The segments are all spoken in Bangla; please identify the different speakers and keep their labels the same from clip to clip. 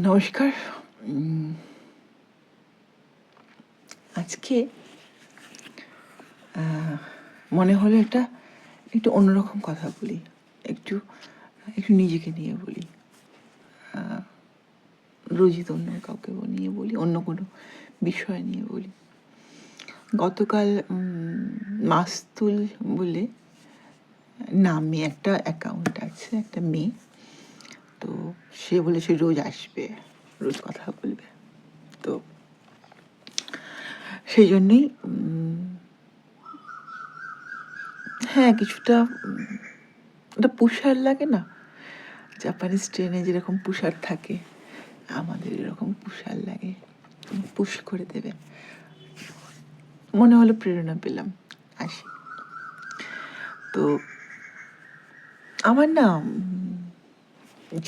Speaker 1: নমস্কার। আজকে মনে হলো একটু অন্যরকম কথা বলি, একটু একটু নিজেকে নিয়ে বলি। রোজই তো অন্য কাউকে নিয়ে বলি, অন্য কোনো বিষয় নিয়ে বলি। গতকাল মাস্তুল বলে নামে একটা অ্যাকাউন্ট আছে, একটা মেয়ে। তো সে বলেছে রোজ আসবে, রোজ কথা বলবে। তো সেই জন্যই হ্যাঁ, কিছুটা ওটা পুষার লাগে না? জাপানিজ ট্রেনে যেরকম পুষার থাকে, আমাদের এরকম পুষার লাগে, পুশ করে দেবে। মনে হলো, প্রেরণা পেলাম, আসি। তো আমার না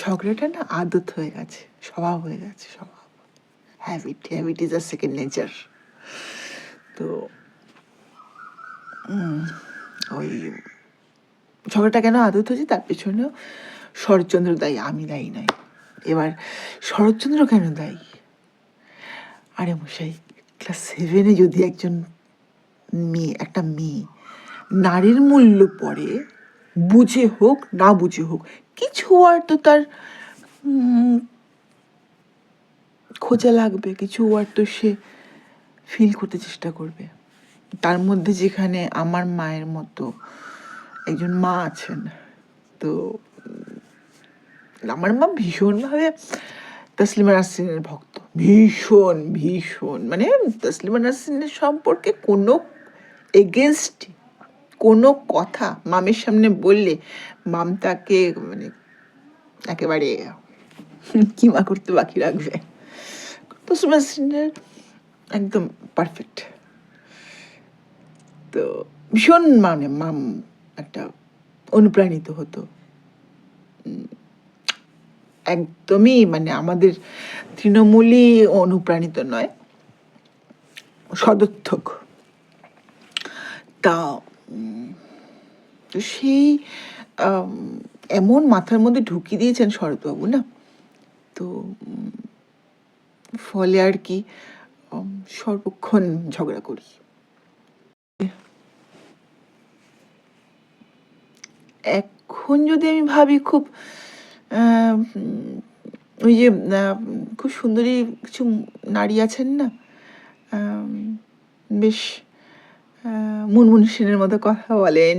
Speaker 1: ঝগড়াটা না আদত হয়ে গেছে, স্বভাব হয়ে গেছে, স্বভাব। Habit is a second nature. তো ওই ঝগড়াটা কেন আদত হয়েছে তার পেছনেও শরৎচন্দ্র দায়ী, আমি দায়ী নয়। এবার শরৎচন্দ্র কেন দায়ী? আরে মশাই, ক্লাস 7-এ যদি একটা মেয়ে নারীর মূল্য পড়ে, বুঝে হোক না বুঝে হোক, কিছু আর তো তার খোঁজা লাগবে, কিছু আর তো সে ফিল করতে চেষ্টা করবে। তার মধ্যে যেখানে আমার মায়ের মতো একজন মা আছেন, তো আমার মা ভীষণভাবে তসলিমা নাসরিনের ভক্ত, ভীষণ মানে তসলিমা নাসরিনের সম্পর্কে কোনো এগেনস্ট কোনো কথা মামের সামনে বললে মাম তাকে মানে একেবারে কিমা করতে বাকি রাখবে। তসলিমা নাসরিনের একদম পারফেক্ট। তো ভীষণ মানে মাম একটা অনুপ্রাণিত হতো, একদমই মানে আমাদের তৃণমূলই অনুপ্রাণিত নয়, সদর্থক। তা সেই এমন মাথার মধ্যে ঢুকিয়ে দিয়েছেন শরৎবাবু না, তো ফলে আর কি সর্বক্ষণ ঝগড়া করি। এখন যদি আমি ভাবি, খুব ওই যে খুব সুন্দরী কিছু নারী আছেন না, বেশ মুনমুন সেনের মতো কথা বলেন,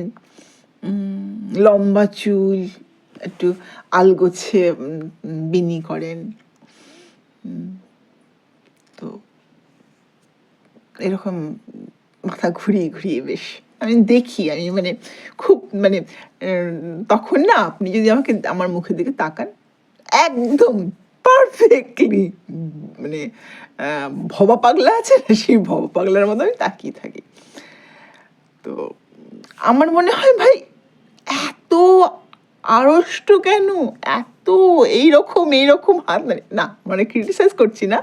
Speaker 1: লম্বা চুল, একটু আলগোছে বিনি করেন। তো এরকম মাথা ঘুরিয়ে বেশ আমি দেখি, আমি মানে খুব মানে তখন না আপনি যদি আমার মুখের দিকে তাকান, একদম পারফেক্টলি মানে ভবা পাগলা আছে না, সেই ভবা পাগলার মতো আমি তাকিয়ে থাকি। তো আমার মনে হয়, ভাই এত আড়ষ্ট কেন, এত এইরকম হাত না, মানে ক্রিটিসাইজ করছি না,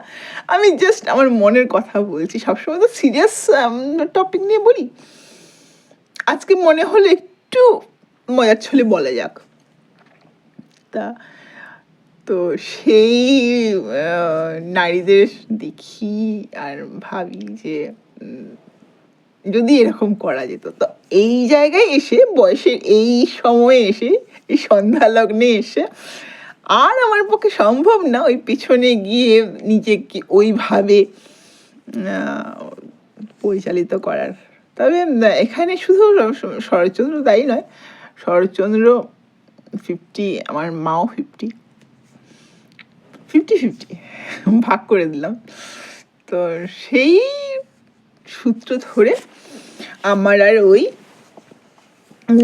Speaker 1: আমি জাস্ট আমার মনের কথা বলছি। সবসময় তো সিরিয়াস টপিক নিয়ে বলি, আজকে মনে হলো একটু মজার ছলে বলা যাক। তো সেই নারীদের দেখি আর ভাবি যে যদি এরকম করা যেত। তো এই জায়গায় এসে, বয়সের এই সময়ে এসে, এই সন্ধ্যা লগ্নে এসে আর আমার পক্ষে সম্ভব না ওই পিছনে গিয়ে নিজেকে ওইভাবে পরিচালিত করার। তবে এখানে শুধু শরৎচন্দ্র দায়ী নয়, শরৎচন্দ্র 50, আমার মাও 50, ভাগ করে দিলাম। তো সেই সূত্র ধরে আমার আর ওই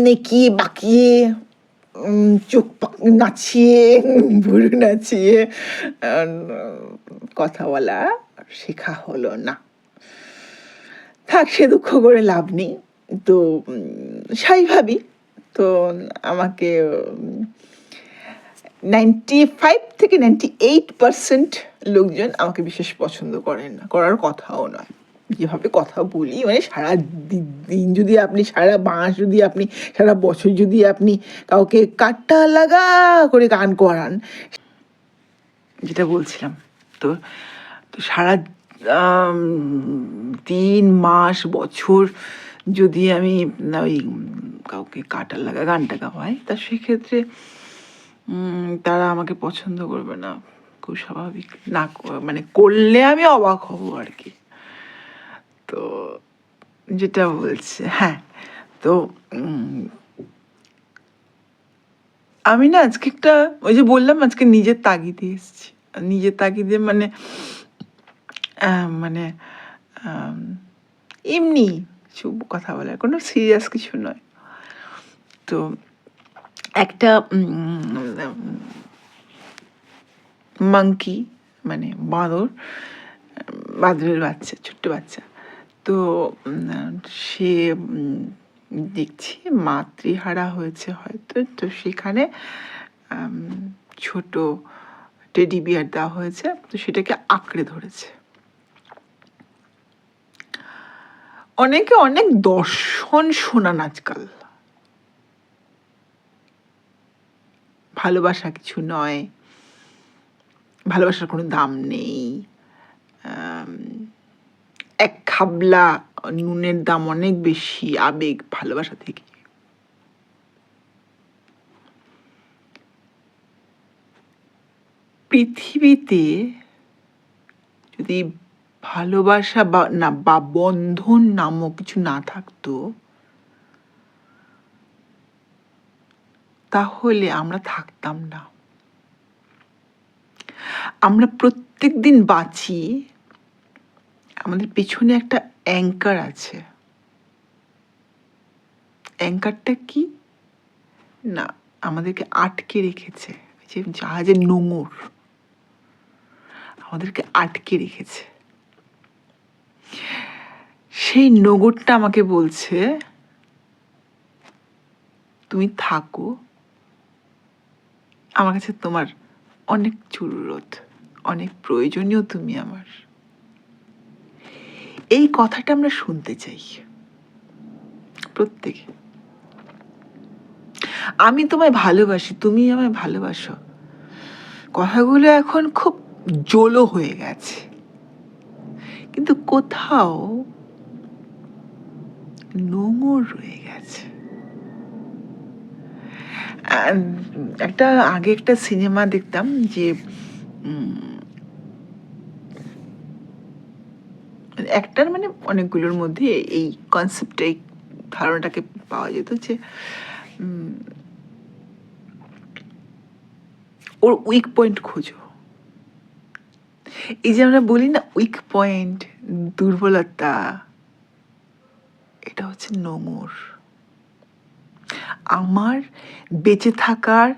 Speaker 1: নেকিয়ে বাকিয়ে চোখ নাচিয়ে ভুরু নাচিয়ে কথা বলা শেখা হলো না। থাক, সে দুঃখ করে লাভ নেই। তো স্বাভাবিক। তো আমাকে 95 থেকে 98% লোকজন আমাকে বিশেষ পছন্দ করেন না, করার কথাও নয়। যেভাবে কথা বলি, মানে সারা দিন যদি আপনি, সারা মাস যদি আপনি, সারা বছর যদি আপনি কাউকে কাট্টা লাগা করে গান করান, যেটা বলছিলাম। তো তো সারা ৩ মাস, বছর যদি আমি ওই কাউকে কাটার লাগা গানটা গাওয়াই, তা সেক্ষেত্রে তারা আমাকে পছন্দ করবে না। খুব স্বাভাবিক। না মানে করলে আমি অবাক হব আর কি। তো যেটা বলছে, হ্যাঁ, তো আমি না আজকে একটা, ওই যে বললাম আজকে নিজের তাগিদে এসেছি। নিজের তাগিদে মানে মানে এমনি কিছু কথা বলার, কোনো সিরিয়াস কিছু নয়। তো একটা মাংকি মানে বাঁদর, বাঁদরের বাচ্চা, ছোট্ট বাচ্চা। তো সে দেখছি মাতৃহারা হয়েছে হয়তো, তো সেখানে ছোট টেডি বিয়ার দেওয়া হয়েছে, তো সেটাকে আঁকড়ে ধরেছে। অনেকে অনেক দর্শন শোনান আজকাল। ভালোবাসা কিছু নয়, ভালোবাসার কোনো দাম নেই, এক খাবলা নুনের দাম অনেক বেশি আবেগ ভালোবাসা থেকে। পৃথিবীতে যদি ভালোবাসা বা বন্ধন নামক কিছু না থাকতো, তাহলে আমরা থাকতাম না। আমরা প্রত্যেক দিন বাঁচি, আমাদের পেছনে একটা অ্যাঙ্কার আছে। অ্যাঙ্কারটা কি না, আমাদেরকে আটকে রেখেছে, যে জাহাজের নোঙর আমাদেরকে আটকে রেখেছে। সেই নোঙরটা আমাকে বলছে তুমি থাকো, আমার কাছে তোমার অনেক জরুরত, অনেক প্রয়োজনীয় তুমি আমার। এই কথাটা আমরা শুনতে চাই প্রত্যেকে। আমি তোমায় ভালোবাসি, তুমি আমায় ভালোবাসো, কথাগুলো এখন খুব জোলো হয়ে গেছে, কিন্তু কোথাও নোঙর রয়ে গেছে। একটা আগে একটা সিনেমা দেখতাম, যে একটার মানে অনেকগুলোর মধ্যে এই কনসেপ্টে, এই ধারণাটাকে পাওয়া যেত, যে ওর উইক পয়েন্ট খোঁজো। এই যে আমরা বলি না উইক পয়েন্ট, দুর্বলতা, এটা হচ্ছে নোঙর। আমার বেঁচে থাকার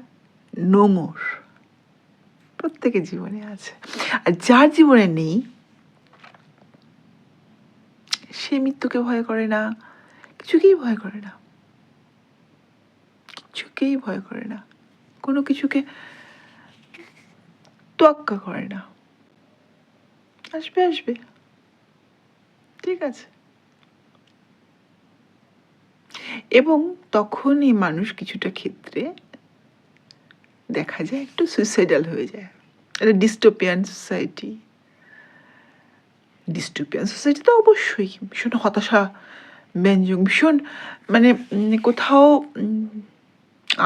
Speaker 1: নোঙর প্রত্যেকের জীবনে আছে, আর যার জীবনে নেই সে মৃত্যুকে ভয় করে না, কিছুকেই ভয় করে না, কিছুকেই ভয় করে না, কোনো কিছুকে তোয়াক্কা করে না। আসবে আসবে, ঠিক আছে। এবং তখনই মানুষ কিছুটা ক্ষেত্রে দেখা যায় একটু সুইসাইডাল হয়ে যায়। এটা ডিস্টোপিয়ান সোসাইটি। ডিস্টোপিয়ান সোসাইটি তো অবশ্যই ভীষণ হতাশা ব্যঞ্জক, ভীষণ মানে কোথাও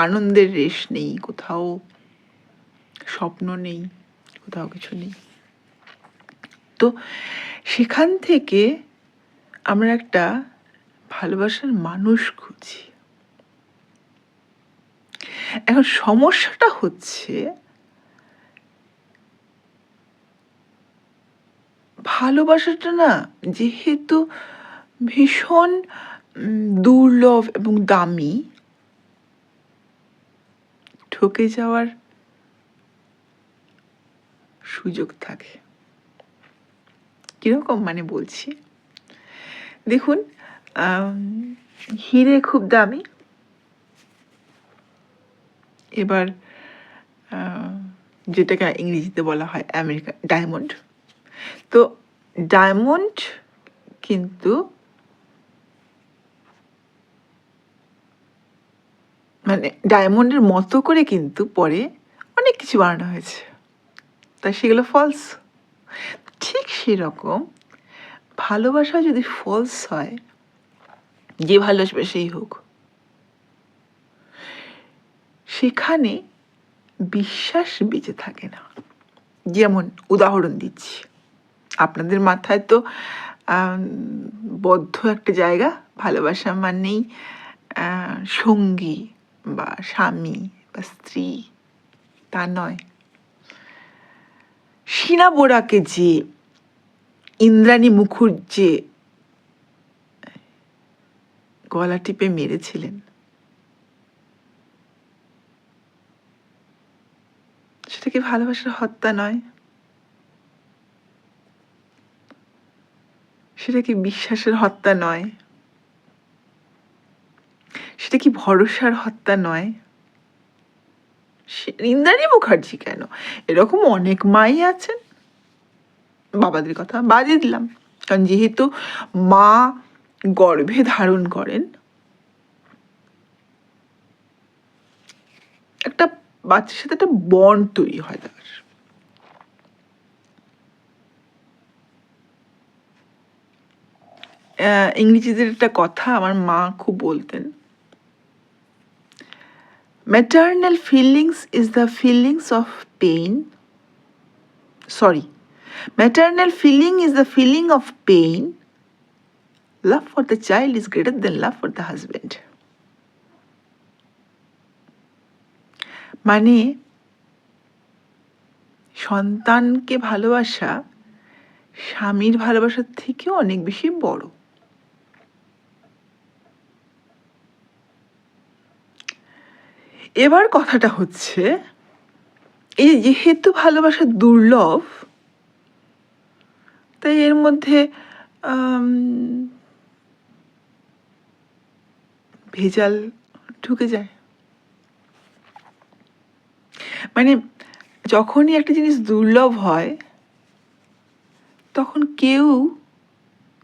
Speaker 1: আনন্দের রেশ নেই, কোথাও স্বপ্ন নেই, কোথাও কিছু নেই। তো সেখান থেকে আমরা একটা ভালোবাসার মানুষ খুঁজি। এখন সমস্যাটা হচ্ছে, ভালোবাসাটা না যেহেতু ভীষণ দুর্লভ এবং দামি, ঠকে যাওয়ার সুযোগ থাকে। কিরকম মানে বলছি, দেখুন হিরে খুব দামি, এবার যেটাকে ইংরেজিতে বলা হয় আমেরিকান ডায়মন্ড। তো ডায়মন্ড কিন্তু মানে ডায়মন্ডের মতো করে কিন্তু পরে অনেক কিছু বানানো হয়েছে। তাই সেগুলো ফলস। ঠিক সেরকম ভালোবাসা যদি ফলস হয়, যে ভালোবাসবে সেই হোক, সেখানে বিশ্বাস বেঁচে থাকে না। যেমন উদাহরণ দিচ্ছি, আপনাদের মাথায় তো বদ্ধ একটা জায়গা, ভালোবাসা মানেই সঙ্গী বা স্বামী বা স্ত্রী, তা নয়। শিনা বোরাকে যে ইন্দ্রাণী মুখুজ্জে গলা টিপে মেরেছিলেন, সেটা কি ভালোবাসার হত্যা নয়? সেটা কি বিশ্বাসের হত্যা নয়? সেটা কি ভরসার হত্যা নয়? ইন্দ্রাণী মুখার্জি কেন, এরকম অনেক মাই আছেন। বাবাদের কথা বাদই দিলাম, কারণ যেহেতু মা গর্ভে ধারণ করেন, একটা বাচ্চার সাথে একটা বন্ড তৈরি হয় তার। ইংরেজিদের একটা কথা আমার মা খুব বলতেন, maternal feelings is the feelings of pain. Maternal feeling is the feeling of pain. Love for the child is greater than love for the husband. মানে সন্তানকে ভালোবাসা স্বামীর ভালোবাসার থেকেও অনেক বেশি বড়। এবার কথাটা হচ্ছে, এই যেহেতু ভালোবাসা দুর্লভ, তাই এর মধ্যে ভেজাল ঢুকে যায়। মানে যখনই একটা জিনিস দুর্লভ হয়, তখন কেউ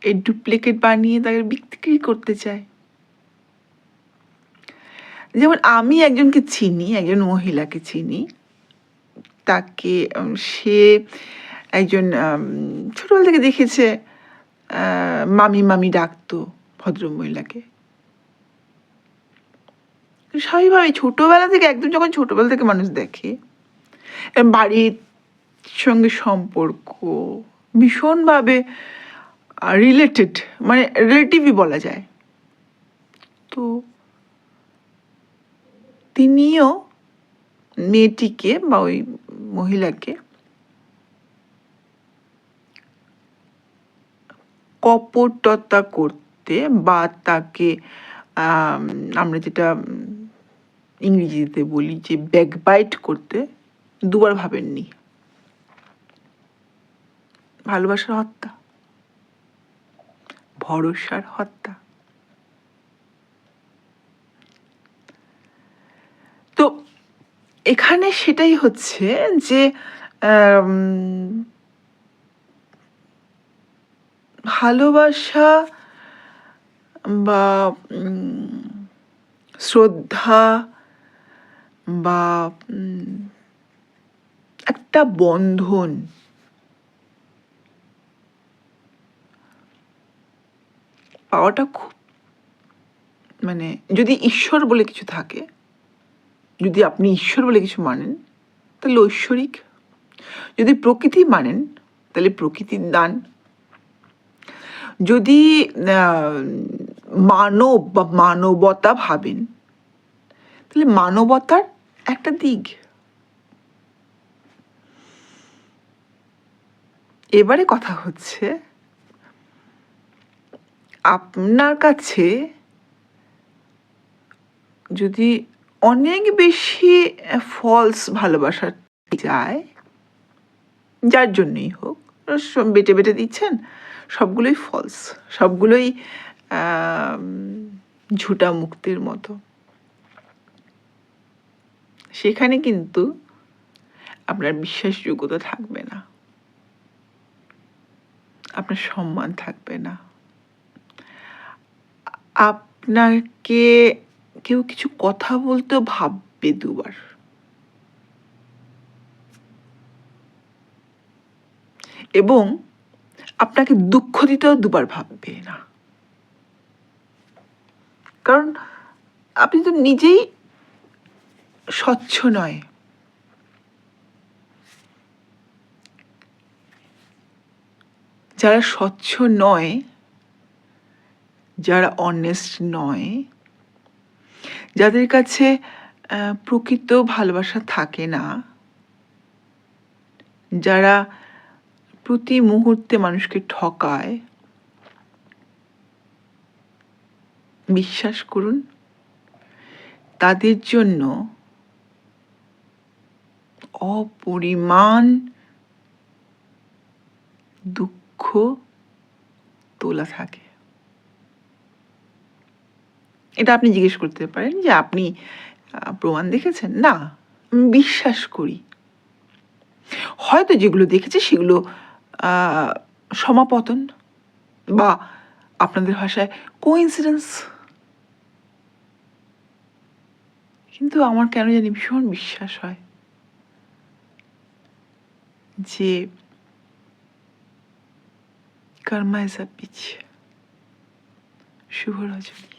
Speaker 1: এর ডুপ্লিকেট বানিয়ে তাকে বিক্রি করতে চায়। যেমন আমি একজনকে চিনি, একজন মহিলাকে চিনি, তাকে সে একজন ছোটবেলা থেকে দেখেছে মামি মামি ডাকতো ভদ্রমহিলাকে। স্বাভাবিকভাবে ছোটবেলা থেকে, একদম যখন ছোটবেলা থেকে মানুষ দেখে, বাড়ির সঙ্গে সম্পর্ক ভীষণভাবে রিলেটেড, মানে রিলেটিভই বলা যায়। তো তিনিও মেয়েটিকে বা ওই মহিলাকে কপটতা করতে বা তাকে আমরা যেটা ইংরেজিতে বলি যে ব্যাকবাইট করতে দুবার ভাবেননি। ভালোবাসার হত্যা, ভরসার হত্যা। তো এখানে সেটাই হচ্ছে যে ভালোবাসা বা শ্রদ্ধা বা একটা বন্ধন পাওয়াটা খুব, মানে যদি ঈশ্বর বলে কিছু থাকে, যদি আপনি ঈশ্বর বলে কিছু মানেন, তাহলে ঐশ্বরিক। যদি প্রকৃতি মানেন, তাহলে প্রকৃতির দান। যদি মানব বা মানবতা ভাবেন, তাহলে মানবতার একটা দিক। এবারে কথা হচ্ছে, আপনার কাছে যদি অনেক বেশি ফলস ভালোবাসা যায়, যার জন্যই হোক, বেটে বেটে দিচ্ছেন, সবগুলোই ফলস, সবগুলোই ঝুটা মুক্তির মতো। সেখানে কিন্তু আপনার বিশ্বাসযোগ্যতা থাকবে না, আপনার সম্মান থাকবে না, আপনাকে কেউ কিছু কথা বলতেও ভাববে দুবার। এবং আপনাকে দুঃখ দিতেও দুবার ভাববে না, কারণ আপনি তো নিজেই স্বচ্ছ নয়। যারা স্বচ্ছ নয়, যারা অনেস্ট নয়, যাদের কাছে প্রকৃত ভালোবাসা থাকে না, যারা প্রতি মুহূর্তে মানুষকে ঠকায়, বিশ্বাস করুন তাদের জন্য অপরিমাণ দুঃখ তোলা থাকে। এটা আপনি জিজ্ঞেস করতে পারেন যে আপনি প্রমাণ দেখেছেন? না, আমি বিশ্বাস করি। হয়তো যেগুলো দেখেছি সেগুলো সমাপতন, বা আপনাদের ভাষায় কোইন্সিডেন্স। কিন্তু আমার কেন জানি ভীষণ বিশ্বাস হয় যে কর্মা is a beach. Shubho Rajani.